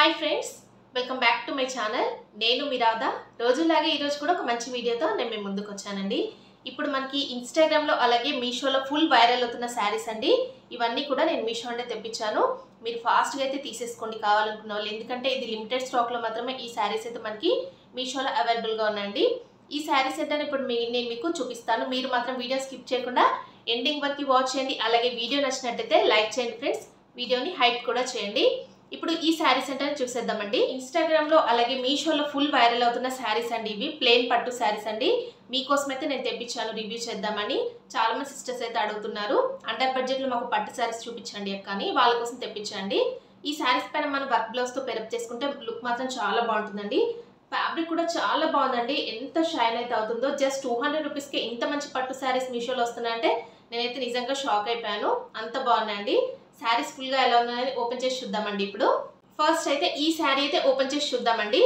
Hi friends, welcome back to my channel. నేను మీ రాధా. రోజులాగే ఈరోజు కూడా ఒక మంచి వీడియోతో నేను మీ ముందుకు వచ్చానండి. ఇప్పుడు మనకి ఇన్స్టాగ్రామ్లో అలాగే మీషోలో ఫుల్ వైరల్ అవుతున్న శారీస్ అండి. ఇవన్నీ కూడా నేను మీషో అంటే తెప్పించాను. మీరు ఫాస్ట్గా అయితే తీసేసుకోండి కావాలనుకున్న వాళ్ళు, ఎందుకంటే ఇది లిమిటెడ్ స్టాక్లో మాత్రమే ఈ శారీస్ అయితే మనకి మీషోలో అవైలబుల్గా ఉన్నాయండి. ఈ శారీస్ అయితే ఇప్పుడు నేను మీకు చూపిస్తాను. మీరు మాత్రం వీడియో స్కిప్ చేయకుండా ఎండింగ్ వరకు వాచ్ చేయండి. అలాగే వీడియో నచ్చినట్టయితే లైక్ చేయండి ఫ్రెండ్స్. వీడియోని హైప్ కూడా చేయండి. ఇప్పుడు ఈ శారీస్ అంటే చూసేద్దామండి. ఇన్స్టాగ్రామ్లో అలాగే మీషోలో ఫుల్ వైరల్ అవుతున్న శారీస్ అండి. ఇవి ప్లెయిన్ పట్టు శారీస్ అండి. మీకోసం అయితే నేను తెప్పించాను రివ్యూ చేద్దామని. చాలా మంది సిస్టర్స్ అయితే అడుగుతున్నారు, అండర్ బడ్జెట్లో మాకు పట్టు శారీస్ చూపించండి కానీ వాళ్ళ కోసం తెప్పించండి. ఈ శారీస్ పైన మనం వర్క్ బ్లౌజ్తో పెరప్ చేసుకుంటే లుక్ మాత్రం చాలా బాగుంటుందండి. ఫ్యాబ్రిక్ కూడా చాలా బాగుందండి. ఎంత షైన్ అయితే అవుతుందో. జస్ట్ 200 రూపీస్కి ఇంత మంచి పట్టు శారీస్ మీషోలో వస్తున్నాయంటే నేనైతే నిజంగా షాక్ అయిపోయాను. అంత బాగున్నాయండి. శారీస్ ఫుల్గా ఎలా ఉన్నాయని ఓపెన్ చేసి చూద్దామండి. ఇప్పుడు ఫస్ట్ అయితే ఈ శారీ అయితే ఓపెన్ చేసి చూద్దామండి.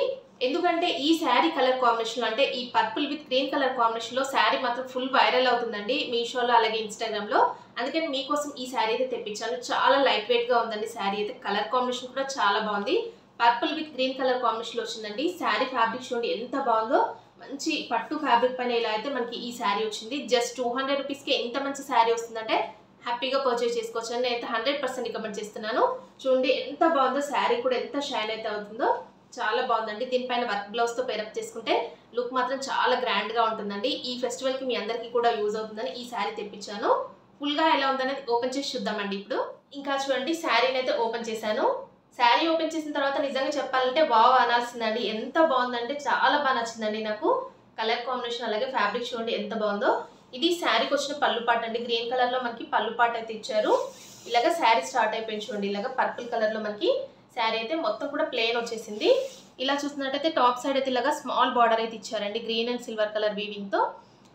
ఎందుకంటే ఈ శారీ కలర్ కాంబినేషన్లో, అంటే ఈ పర్పుల్ విత్ గ్రీన్ కలర్ కాంబినేషన్లో శారీ మాత్రం ఫుల్ వైరల్ అవుతుందండి మీషోలో అలాగే ఇన్స్టాగ్రామ్లో. అందుకని మీకోసం ఈ శారీ అయితే తెప్పించాను. చాలా లైట్ వెయిట్గా ఉందండి శారీ అయితే. కలర్ కాంబినేషన్ కూడా చాలా బాగుంది. పర్పుల్ విత్ గ్రీన్ కలర్ కాంబినేషన్లో వచ్చిందండి. శారీ ఫ్యాబ్రిక్ చూడండి ఎంత బాగుందో. మంచి పట్టు ఫ్యాబ్రిక్ పైన ఇలా అయితే మనకి ఈ శారీ వచ్చింది. జస్ట్ 200 రూపీస్కి ఎంత మంచి శారీ వస్తుందంటే హ్యాపీగా పర్చేజ్ చేసుకోవచ్చు అని నేనైతే 100% రికమెండ్ చేస్తున్నాను. చూడండి ఎంత బాగుందో. శారీ కూడా ఎంత షైన్ అయితే అవుతుందో. చాలా బాగుందండి. దీనిపైన వర్క్ బ్లౌజ్తో పేరప్ చేసుకుంటే లుక్ మాత్రం చాలా గ్రాండ్గా ఉంటుందండి. ఈ ఫెస్టివల్కి మీ అందరికీ కూడా యూజ్ అవుతుందని ఈ శారీ తెప్పించాను. ఫుల్గా ఎలా ఉందనేది ఓపెన్ చేసి చూద్దామండి. ఇప్పుడు ఇంకా చూడండి, శారీని అయితే ఓపెన్ చేశాను. శారీ ఓపెన్ చేసిన తర్వాత నిజంగా చెప్పాలంటే వావ్ అనాల్సిందండి. ఎంత బాగుందంటే చాలా బాగా నచ్చిందండి నాకు. కలర్ కాంబినేషన్ అలాగే ఫ్యాబ్రిక్ చూడండి ఎంత బాగుందో. ఇది శారీకి వచ్చిన పళ్ళు పాట అండి. గ్రీన్ కలర్లో మనకి పళ్ళు పాట అయితే ఇచ్చారు. ఇలాగ శారీ స్టార్ట్ అయిపోయింది చూడండి. ఇలాగ పర్పుల్ కలర్లో మనకి శారీ అయితే మొత్తం కూడా ప్లెయిన్ వచ్చేసింది. ఇలా చూస్తున్నట్టయితే టాప్ సైడ్ అయితే ఇలాగ స్మాల్ బార్డర్ అయితే ఇచ్చారండి. గ్రీన్ అండ్ సిల్వర్ కలర్ వీవింగ్తో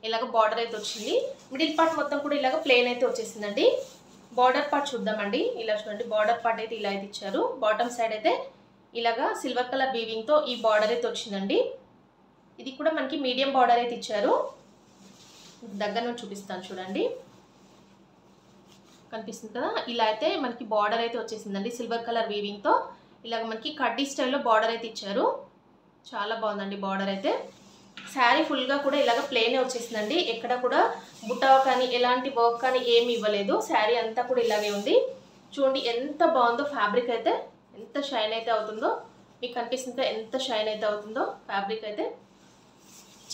ఇలాగ బార్డర్ అయితే వచ్చింది. మిడిల్ పార్ట్ మొత్తం కూడా ఇలాగ ప్లెయిన్ అయితే వచ్చేసిందండి. బార్డర్ పార్ట్ చూద్దామండి. ఇలా చూడండి, బార్డర్ పార్ట్ అయితే ఇలా అయితే ఇచ్చారు. బాటమ్ సైడ్ అయితే ఇలాగా సిల్వర్ కలర్ వీవింగ్తో ఈ బార్డర్ అయితే వచ్చిందండి. ఇది కూడా మనకి మీడియం బార్డర్ అయితే ఇచ్చారు. దగ్గర నుంచి చూపిస్తాను చూడండి, కనిపిస్తుంది కదా. ఇలా అయితే మనకి బార్డర్ అయితే వచ్చేసిందండి సిల్వర్ కలర్ వీవింగ్తో. ఇలాగ మనకి కడ్డీ స్టైల్లో బార్డర్ అయితే ఇచ్చారు. చాలా బాగుందండి బార్డర్ అయితే. శారీ ఫుల్గా కూడా ఇలాగ ప్లెయినే వచ్చేసిందండి. ఎక్కడ కూడా బుట్టా కానీ ఎలాంటి వర్క్ కానీ ఏమి ఇవ్వలేదు. శారీ అంతా కూడా ఇలాగే ఉంది. చూడండి ఎంత బాగుందో. ఫ్యాబ్రిక్ అయితే ఎంత షైన్ అయితే అవుతుందో. మీకు కనిపిస్తుంది ఎంత షైన్ అయితే అవుతుందో. ఫ్యాబ్రిక్ అయితే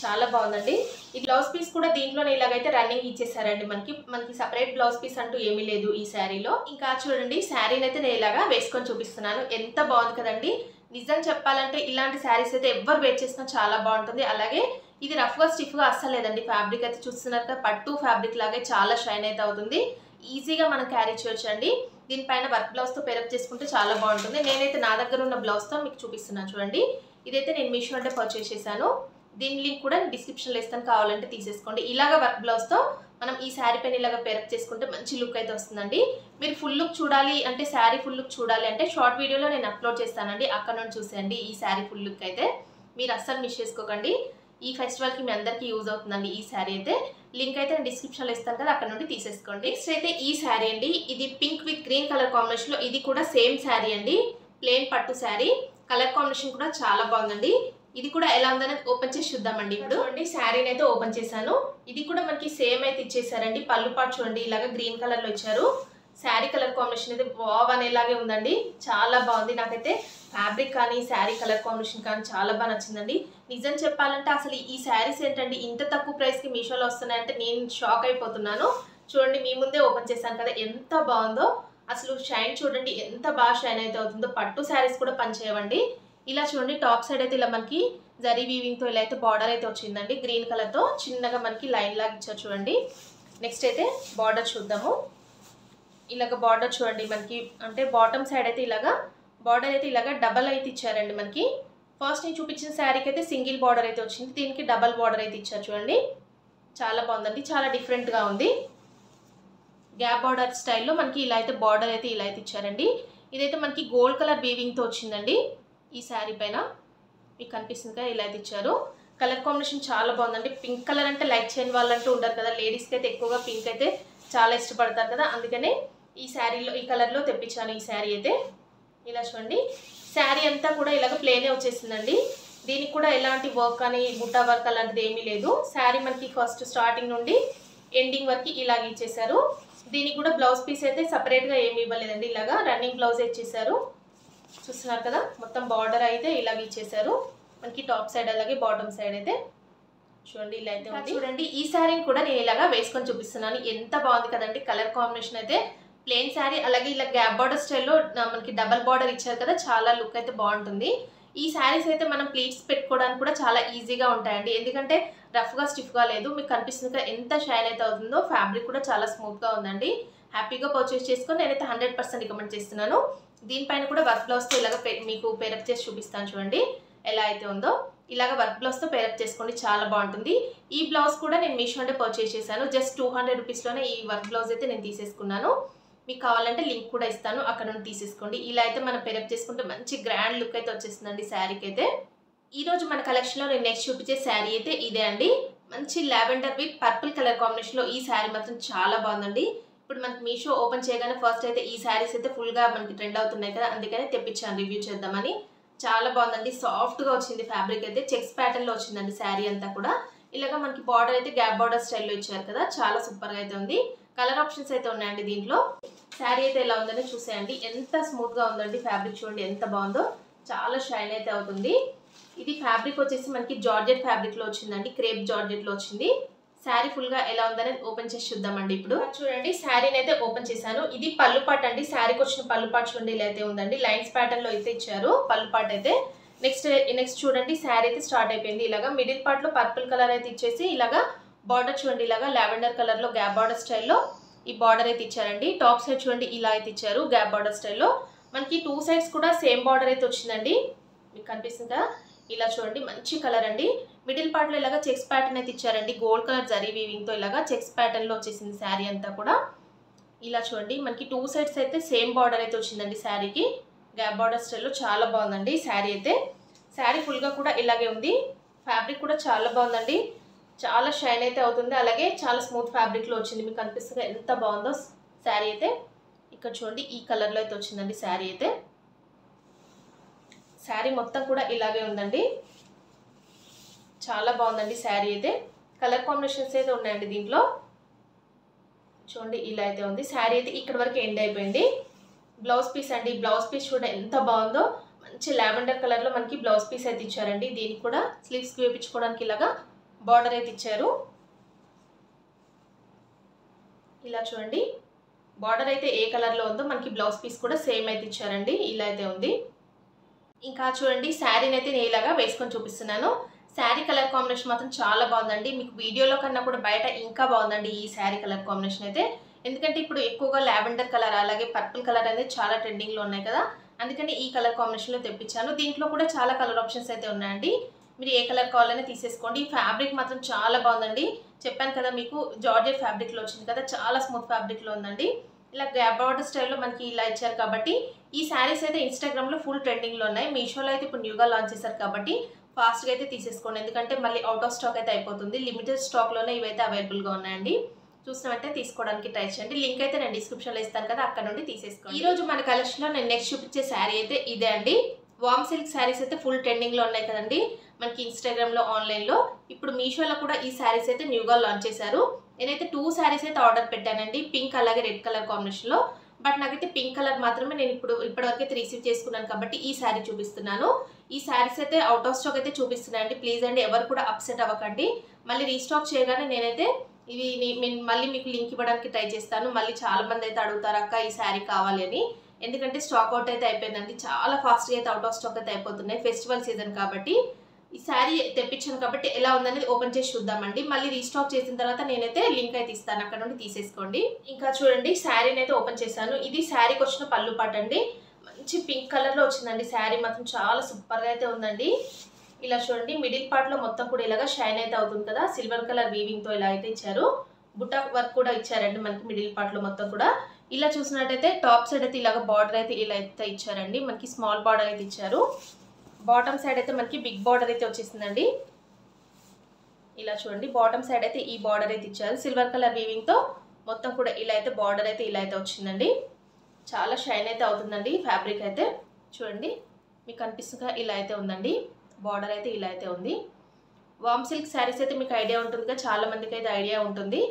చాలా బాగుందండి. ఈ బ్లౌజ్ పీస్ కూడా దీంట్లోనే ఇలాగైతే రన్నింగ్ ఇచ్చేసారండి. మనకి సపరేట్ బ్లౌజ్ పీస్ అంటూ ఏమీ లేదు ఈ శారీలో. ఇంకా చూడండి, శారీని అయితే నేను ఇలాగా వేసుకొని చూపిస్తున్నాను. ఎంత బాగుంది కదండి. నిజం చెప్పాలంటే ఇలాంటి శారీస్ అయితే ఎవరు వేర్ చేసినా చాలా బాగుంటుంది. అలాగే ఇది రఫ్గా స్టిఫ్గా అస్సలు లేదండి. ఫ్యాబ్రిక్ అయితే చూస్తున్నారు కదా, పట్టు ఫ్యాబ్రిక్ లాగే చాలా షైన్ అయితే అవుతుంది. ఈజీగా మనం క్యారీ చేయొచ్చు అండి. దీనిపైన వర్క్ బ్లౌజ్తో పేరప్ చేసుకుంటే చాలా బాగుంటుంది. నేనైతే నా దగ్గర ఉన్న బ్లౌజ్తో మీకు చూపిస్తున్నాను చూడండి. ఇదైతే నేను మీషో అంటే పర్చేస్ చేశాను. దీని లింక్ కూడా డిస్క్రిప్షన్లో ఇస్తాను, కావాలంటే తీసేసుకోండి. ఇలాగ వర్క్ బ్లౌజ్తో మనం ఈ శారీ పైన ఇలాగ పేరప్ చేసుకుంటే మంచి లుక్ అయితే వస్తుందండి. మీరు ఫుల్ లుక్ చూడాలి అంటే, శారీ ఫుల్ లుక్ చూడాలి అంటే షార్ట్ వీడియోలో నేను అప్లోడ్ చేస్తానండి. అక్కడ నుండి చూసేయండి ఈ శారీ ఫుల్ లుక్ అయితే. మీరు అస్సలు మిస్ చేసుకోకండి. ఈ ఫెస్టివల్కి మీ అందరికీ యూజ్ అవుతుందండి ఈ శారీ అయితే. లింక్ అయితే నేను డిస్క్రిప్షన్లో ఇస్తాను కదా, అక్కడ నుండి తీసేసుకోండి. నెక్స్ట్ అయితే ఈ శారీ అండి. ఇది పింక్ విత్ గ్రీన్ కలర్ కాంబినేషన్లో. ఇది కూడా సేమ్ శారీ అండి, ప్లెయిన్ పట్టు శారీ. కలర్ కాంబినేషన్ కూడా చాలా బాగుందండి. ఇది కూడా ఎలా ఉందనేది ఓపెన్ చేసి చూద్దామండి. ఇప్పుడు చూడండి, శారీని అయితే ఓపెన్ చేశాను. ఇది కూడా మనకి సేమ్ అయితే ఇచ్చేసారండి. పళ్ళు పాటు చూడండి ఇలాగ గ్రీన్ కలర్లో ఇచ్చారు. శారీ కలర్ కాంబినేషన్ అయితే వావ్ అనేలాగే ఉందండి. చాలా బాగుంది. నాకైతే ఫ్యాబ్రిక్ కానీ శారీ కలర్ కాంబినేషన్ కానీ చాలా బాగా నచ్చిందండి. నిజం చెప్పాలంటే అసలు ఈ శారీస్ ఏంటండి ఇంత తక్కువ ప్రైస్కి మీషోలో వస్తున్నాయంటే నేను షాక్ అయిపోతున్నాను. చూడండి, మీ ముందే ఓపెన్ చేశాను కదా, ఎంత బాగుందో. అసలు షైన్ చూడండి ఎంత బాగా షైన్ అయితే అవుతుందో. పట్టు శారీస్ కూడా పనిచేయవండి. ఇలా చూడండి, టాప్ సైడ్ అయితే ఇలా మనకి జరీ వీవింగ్తో ఇలా అయితే బార్డర్ అయితే వచ్చిందండి. గ్రీన్ కలర్తో చిన్నగా మనకి లైన్ లాగా ఇచ్చారు చూడండి. నెక్స్ట్ అయితే బార్డర్ చూద్దాము. ఇలాగ బార్డర్ చూడండి మనకి, అంటే బాటమ్ సైడ్ అయితే ఇలాగా బార్డర్ అయితే ఇలాగ డబల్ అయితే ఇచ్చారండి మనకి. ఫస్ట్ నేను చూపించిన శారీకి అయితే సింగిల్ బార్డర్ అయితే వచ్చింది. దీనికి డబల్ బార్డర్ అయితే ఇచ్చారు చూడండి. చాలా బాగుందండి. చాలా డిఫరెంట్గా ఉంది. గ్యాప్ బార్డర్ స్టైల్లో మనకి ఇలా అయితే బార్డర్ అయితే ఇలా అయితే ఇచ్చారండి. ఇదైతే మనకి గోల్డ్ కలర్ వీవింగ్తో వచ్చిందండి. ఈ శారీ పైన మీకు కనిపిస్తుంది కదా, ఇలా అయితే ఇచ్చారు. కలర్ కాంబినేషన్ చాలా బాగుందండి. పింక్ కలర్ అంటే లైక్ చేయని వాళ్ళంటూ ఉండరు కదా, లేడీస్కి అయితే ఎక్కువగా పింక్ అయితే చాలా ఇష్టపడతారు కదా, అందుకనే ఈ శారీలో ఈ కలర్లో తెప్పించాను ఈ శారీ అయితే. ఇలా చూడండి, శారీ అంతా కూడా ఇలాగ ప్లేనే వచ్చేసిందండి. దీనికి కూడా ఎలాంటి వర్క్ అని బుట్టా వర్క్ అలాంటిది ఏమీ లేదు. శారీ మనకి ఫస్ట్ స్టార్టింగ్ నుండి ఎండింగ్ వరకు ఇలాగ ఇచ్చేసారు. దీనికి కూడా బ్లౌజ్ పీస్ అయితే సపరేట్గా ఏమి ఇవ్వలేదండి. ఇలాగా రన్నింగ్ బ్లౌజ్ ఇచ్చేసారు. చూస్తున్నారు కదా, మొత్తం బార్డర్ అయితే ఇలాగ ఇచ్చేసారు మనకి టాప్ సైడ్, అలాగే బాటమ్ సైడ్ అయితే చూడండి ఇలా అయితే ఉంది. చూడండి ఈ శారీని కూడా నేను ఇలాగా వేసుకొని చూపిస్తున్నాను. ఎంత బాగుంది కదండి. కలర్ కాంబినేషన్ అయితే ప్లెయిన్ శారీ, అలాగే ఇలా గ్యాప్ బార్డర్ స్టైల్లో మనకి డబల్ బార్డర్ ఇచ్చారు కదా, చాలా లుక్ అయితే బాగుంటుంది. ఈ శారీస్ అయితే మనం ప్లీట్స్ పెట్టుకోవడానికి కూడా చాలా ఈజీగా ఉంటాయండి. ఎందుకంటే రఫ్గా స్టిఫ్గా లేదు. మీకు కనిపిస్తుంది కదా ఎంత షైన్ అయితే అవుతుందో. ఫ్యాబ్రిక్ కూడా చాలా స్మూత్గా ఉందండి. హ్యాపీగా పర్చేస్ చేసుకొని నేనైతే 100% రికమెండ్ చేస్తున్నాను. దీనిపైన కూడా వర్క్ బ్లౌజ్తో ఇలాగ మీకు పేరప్ చేసి చూపిస్తాను చూడండి ఎలా అయితే ఉందో. ఇలాగ వర్క్ బ్లౌజ్తో పేరప్ చేసుకోండి, చాలా బాగుంటుంది. ఈ బ్లౌజ్ కూడా నేను మీషో అంటే పర్చేస్ చేశాను. జస్ట్ 200 రూపీస్లోనే ఈ వర్క్ బ్లౌజ్ అయితే నేను తీసేసుకున్నాను. మీకు కావాలంటే లింక్ కూడా ఇస్తాను, అక్కడ నుండి తీసేసుకోండి. ఇలా అయితే మనం పేరప్ చేసుకుంటే మంచి గ్రాండ్ లుక్ అయితే వచ్చేస్తుందండి శారీకి అయితే. ఈరోజు మన కలెక్షన్లో నేను నెక్స్ట్ చూపించే శారీ అయితే ఇదే అండి. మంచి లావెండర్ విత్ పర్పుల్ కలర్ కాంబినేషన్లో ఈ శారీ మాత్రం చాలా బాగుందండి. ఇప్పుడు మనకి మీషో ఓపెన్ చేయగానే ఫస్ట్ అయితే ఈ శారీస్ అయితే ఫుల్గా మనకి ట్రెండ్ అవుతున్నాయి కదా, అందుకనే తెప్పించాను రివ్యూ చేద్దామని. చాలా బాగుందండి. సాఫ్ట్గా వచ్చింది ఫ్యాబ్రిక్ అయితే. చెక్స్ ప్యాటర్న్లో వచ్చిందండి శారీ అంతా కూడా. ఇలాగ మనకి బార్డర్ అయితే గ్యాప్ బార్డర్ స్టైల్లో ఇచ్చారు కదా, చాలా సూపర్గా అయితే ఉంది. కలర్ ఆప్షన్స్ అయితే ఉన్నాయండి దీంట్లో. శారీ అయితే ఎలా ఉందని చూసేయండి. ఎంత స్మూత్గా ఉందండి ఫ్యాబ్రిక్, చూడండి ఎంత బాగుందో. చాలా షైన్ అయితే అవుతుంది. ఇది ఫ్యాబ్రిక్ వచ్చేసి మనకి జార్జెట్ ఫ్యాబ్రిక్లో వచ్చిందండి, క్రేప్ జార్జెట్లో వచ్చింది. శారీ ఫుల్గా ఎలా ఉందని ఓపెన్ చేసి చూద్దామండి. ఇప్పుడు చూడండి శారీని అయితే ఓపెన్ చేశాను. ఇది పళ్ళు పాట్ అండి. శారీకి వచ్చిన పళ్ళు పాట్ చూడండి ఇలా అయితే ఉందండి. లైన్స్ ప్యాటర్న్లో అయితే ఇచ్చారు పళ్ళు పాట్ అయితే. నెక్స్ట్ చూడండి శారీ అయితే స్టార్ట్ అయిపోయింది. ఇలాగా మిడిల్ పార్ట్లో పర్పుల్ కలర్ అయితే ఇచ్చేసి ఇలాగా బార్డర్ చూడండి ఇలాగా లావెండర్ కలర్లో గ్యాప్ బార్డర్ స్టైల్లో ఈ బార్డర్ అయితే ఇచ్చారండి. టాప్ సైడ్ చూడండి ఇలా అయితే ఇచ్చారు గ్యాప్ బార్డర్ స్టైల్లో. మనకి 2 సైడ్స్ కూడా సేమ్ బార్డర్ అయితే వచ్చిందండి. మీకు కనిపిస్తుంది కదా, ఇలా చూడండి మంచి కలర్ అండి. మిడిల్ పార్ట్లో ఇలాగా చెక్స్ ప్యాటర్న్ అయితే ఇచ్చారండి. గోల్డ్ కలర్ జరీ వీవింగ్తో ఇలాగా చెక్స్ ప్యాటర్న్లో వచ్చేసింది శారీ అంతా కూడా. ఇలా చూడండి మనకి 2 సైడ్స్ అయితే సేమ్ బార్డర్ అయితే వచ్చిందండి శారీకి. గ్యాప్ బార్డర్ స్టైల్లో చాలా బాగుందండి శారీ అయితే. శారీ ఫుల్గా కూడా ఇలాగే ఉంది. ఫ్యాబ్రిక్ కూడా చాలా బాగుందండి. చాలా షైన్ అయితే అవుతుంది, అలాగే చాలా స్మూత్ ఫ్యాబ్రిక్లో వచ్చింది. మీకు కనిపిస్తుంది ఎంత బాగుందో శారీ అయితే. ఇక్కడ చూడండి ఈ కలర్లో అయితే వచ్చిందండి శారీ అయితే. శారీ మొత్తం కూడా ఇలాగే ఉందండి. చాలా బాగుందండి శారీ అయితే. కలర్ కాంబినేషన్స్ అయితే ఉన్నాయండి దీంట్లో. చూడండి ఇలా అయితే ఉంది శారీ అయితే. ఇక్కడ వరకు ఎండ్ అయిపోయింది. బ్లౌజ్ పీస్ అండి. బ్లౌజ్ పీస్ చూడండి ఎంత బాగుందో. మంచి లావెండర్ కలర్లో మనకి బ్లౌజ్ పీస్ అయితే ఇచ్చారండి. దీనికి కూడా స్లీవ్స్కి వేయించుకోవడానికి ఇలాగా బార్డర్ అయితే ఇచ్చారు. ఇలా చూడండి బార్డర్ అయితే ఏ కలర్లో ఉందో మనకి బ్లౌజ్ పీస్ కూడా సేమ్ అయితే ఇచ్చారండి. ఇలా అయితే ఉంది. ఇంకా చూడండి శారీని అయితే నేను ఇలాగా వేసుకొని చూపిస్తున్నాను. శారీ కలర్ కాంబినేషన్ మాత్రం చాలా బాగుందండి. మీకు వీడియోలో కన్నా కూడా బయట ఇంకా బాగుందండి ఈ శారీ కలర్ కాంబినేషన్ అయితే. ఎందుకంటే ఇప్పుడు ఎక్కువగా లావెండర్ కలర్ అలాగే పర్పుల్ కలర్ అనేది చాలా ట్రెండింగ్లో ఉన్నాయి కదా, అందుకని ఈ కలర్ కాంబినేషన్లో తెప్పించాను. దీంట్లో కూడా చాలా కలర్ ఆప్షన్స్ అయితే ఉన్నాయండి. మీరు ఏ కలర్ కావాలనే తీసేసుకోండి. ఫ్యాబ్రిక్ మాత్రం చాలా బాగుందండి. చెప్పాను కదా మీకు జార్జెట్ ఫ్యాబ్రిక్లో వచ్చింది కదా, చాలా స్మూత్ ఫ్యాబ్రిక్లో ఉందండి. ఇలా గ్యాప్ బార్డర్ స్టైల్లో మనకి ఇలా ఇచ్చారు కాబట్టి ఈ శారీస్ అయితే ఇన్స్టాగ్రామ్లో ఫుల్ ట్రెండింగ్లో ఉన్నాయి. మీషోలో అయితే ఇప్పుడు న్యూగా లాంచ్ చేశారు కాబట్టి ఫాస్ట్గా అయితే తీసేసుకోండి. ఎందుకంటే మళ్ళీ అవుట్ ఆఫ్ స్టాక్ అయితే అయిపోతుంది. లిమిటెడ్ స్టాక్లోనే ఇవైతే అవైలబుల్గా ఉన్నాయండి. చూసినట్టే తీసుకోవడానికి ట్రై చేయండి. లింక్ అయితే నేను డిస్క్రిప్షన్లో ఇస్తాను కదా, అక్కడ నుండి తీసేసుకోండి. ఈరోజు మన కలెక్షన్లో నేను నెక్స్ట్ చూపించే శారీ అయితే ఇదే అండి. వామ్ సిల్క్ శారీస్ అయితే ఫుల్ ట్రెండింగ్లో ఉన్నాయి కదండి మనకి ఇన్స్టాగ్రామ్లో, ఆన్లైన్లో. ఇప్పుడు మీషోలో కూడా ఈ శారీస్ అయితే న్యూగా లాంచ్ చేశారు. నేనైతే 2 శారీస్ అయితే ఆర్డర్ పెట్టానండి, పింక్ అలాగే రెడ్ కలర్ కాంబినేషన్లో. బట్ నాకైతే పింక్ కలర్ మాత్రమే నేను ఇప్పటివరకు అయితే రిసీవ్ చేసుకున్నాను కాబట్టి ఈ శారీ చూపిస్తున్నాను. ఈ శారీస్ అయితే అవుట్ ఆఫ్ స్టాక్ అయితే చూపిస్తున్నాయండి. ప్లీజ్ అండి ఎవరు కూడా అప్సెట్ అవ్వకండి. మళ్ళీ రీస్టాక్ చేయగానే నేనైతే మళ్ళీ మీకు లింక్ ఇవ్వడానికి ట్రై చేస్తాను. మళ్ళీ చాలా మంది అయితే అడుగుతారు అక్క ఈ శారీ కావాలి అని. ఎందుకంటే స్టాక్ అవుట్ అయితే అయిపోయిందండి. చాలా ఫాస్ట్గా అయితే అవుట్ ఆఫ్ స్టాక్ అయితే అయిపోతున్నాయి ఫెస్టివల్ సీజన్ కాబట్టి. ఈ శారీ తెప్పించాను కాబట్టి ఎలా ఉందనేది ఓపెన్ చేసి చూద్దామండి. మళ్ళీ రీస్టాక్ చేసిన తర్వాత నేనైతే లింక్ అయితే ఇస్తాను, అక్కడ నుండి తీసేసుకోండి. ఇంకా చూడండి శారీని అయితే ఓపెన్ చేశాను. ఇది శారీకి వచ్చిన పళ్ళు పాట అండి. మంచి పింక్ కలర్లో వచ్చిందండి. శారీ మాత్రం చాలా సూపర్గా అయితే ఉందండి. ఇలా చూడండి మిడిల్ పార్ట్లో మొత్తం కూడా ఇలాగా షైన్ అయితే అవుతుంది కదా, సిల్వర్ కలర్ వీవింగ్తో ఇలా అయితే ఇచ్చారు. బుట్టా వర్క్ కూడా ఇచ్చారండి మనకి మిడిల్ పార్ట్లో మొత్తం కూడా. ఇలా చూసినట్టయితే టాప్ సైడ్ అయితే ఇలాగ బార్డర్ అయితే ఇలా అయితే ఇచ్చారండి. మనకి స్మాల్ బార్డర్ అయితే ఇచ్చారు. బాటమ్ సైడ్ అయితే మనకి బిగ్ బార్డర్ అయితే వచ్చేసిందండి. ఇలా చూడండి బాటమ్ సైడ్ అయితే ఈ బార్డర్ అయితే ఇచ్చారు. సిల్వర్ కలర్ వీవింగ్తో మొత్తం కూడా ఇలా అయితే బార్డర్ అయితే ఇలా అయితే వచ్చిందండి. చాలా షైన్ అయితే అవుతుందండి ఫ్యాబ్రిక్ అయితే. చూడండి మీకు కనిపిస్తుందిగా ఇలా అయితే ఉందండి. బార్డర్ అయితే ఇలా అయితే ఉంది. వామ్ సిల్క్ శారీస్ అయితే మీకు ఐడియా ఉంటుందిగా, చాలా మందికి అయితే ఐడియా ఉంటుంది.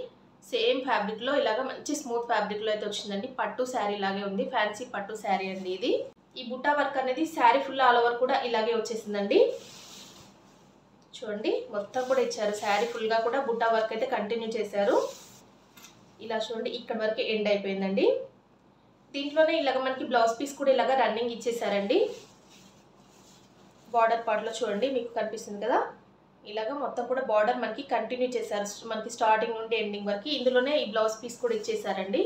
సేమ్ ఫ్యాబ్రిక్లో ఇలాగ మంచి స్మూత్ ఫ్యాబ్రిక్లో అయితే వచ్చిందండి. పట్టు శారీ లాగే ఉంది, ఫ్యాన్సీ పట్టు శారీ అండి ఇది. ఈ బుట్టా వర్క్ అనేది శారీ ఫుల్ ఆల్ ఓవర్ కూడా ఇలాగే వచ్చేసిందండి. చూడండి మొత్తం కూడా ఇచ్చారు, శారీ ఫుల్గా కూడా బుట్టా వర్క్ అయితే కంటిన్యూ చేశారు. ఇలా చూడండి ఇక్కడ వరకు ఎండ్ అయిపోయిందండి. దీంట్లోనే ఇలాగ మనకి బ్లౌజ్ పీస్ కూడా ఇలాగ రన్నింగ్ ఇచ్చేసారండి. బార్డర్ పార్ట్లో చూడండి మీకు కనిపిస్తుంది కదా, ఇలాగ మొత్తం కూడా బార్డర్ మనకి కంటిన్యూ చేశారు, మనకి స్టార్టింగ్ నుండి ఎండింగ్ వరకు. ఇందులోనే ఈ బ్లౌజ్ పీస్ కూడా ఇచ్చేసారండి.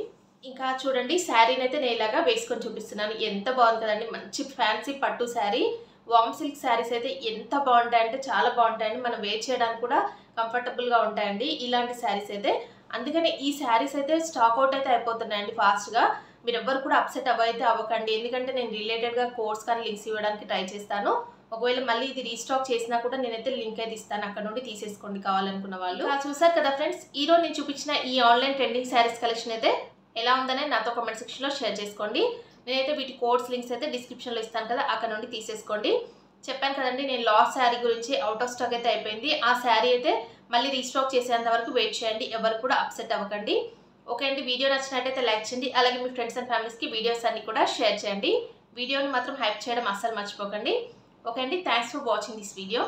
ఇంకా చూడండి శారీని అయితే నేను ఇలాగా వేసుకొని చూపిస్తున్నాను. ఎంత బాగుంది కదండి, మంచి ఫ్యాన్సీ పట్టు శారీ. వామ్ సిల్క్ శారీస్ అయితే ఎంత బాగుంటాయంటే చాలా బాగుంటాయండి, మనం వేర్ చేయడానికి కూడా కంఫర్టబుల్గా ఉంటాయండి ఇలాంటి శారీస్ అయితే. అందుకని ఈ శారీస్ అయితే స్టాక్ అవుట్ అయితే అయిపోతున్నాయండి ఫాస్ట్గా. మీరు ఎవ్వరు కూడా అప్సెట్ అవ్వకండి, ఎందుకంటే నేను రిలేటెడ్గా కోడ్స్ కానీ లింక్స్ ఇవ్వడానికి ట్రై చేస్తాను. ఒకవేళ మళ్ళీ ఇది రీస్టాక్ చేసినా కూడా నేనైతే లింక్ అయితే ఇస్తాను, అక్కడ నుండి తీసేసుకోండి కావాలనుకున్న వాళ్ళు. చూసారు కదా ఫ్రెండ్స్, ఈరోజు నేను చూపించిన ఈ ఆన్లైన్ ట్రెండింగ్ శారీస్ కలెక్షన్ అయితే ఎలా ఉందనే నాతో కామెంట్ సెక్షన్లో షేర్ చేసుకోండి. నేనైతే వీటి కోడ్స్ లింక్స్ అయితే డిస్క్రిప్షన్లో ఇస్తాను కదా, అక్కడ నుండి తీసేసుకోండి. చెప్పాను కదండి నేను లాస్ట్ శారీ గురించి, అవుట్ ఆఫ్ స్టాక్ అయితే అయిపోయింది. ఆ శారీ అయితే మళ్ళీ రీస్టాక్ చేసేంత వరకు వెయిట్ చేయండి, ఎవరు కూడా అప్సెట్ అవ్వకండి. ఓకే అండి, వీడియో నచ్చినట్టయితే లైక్ చేయండి, అలాగే మీ ఫ్రెండ్స్ అండ్ ఫ్యామిలీస్కి వీడియోస్ అన్ని కూడా షేర్ చేయండి. వీడియోని మాత్రం హైప్ చేయడం అస్సలు మర్చిపోకండి. ఓకే అండి, thanks for watching this video.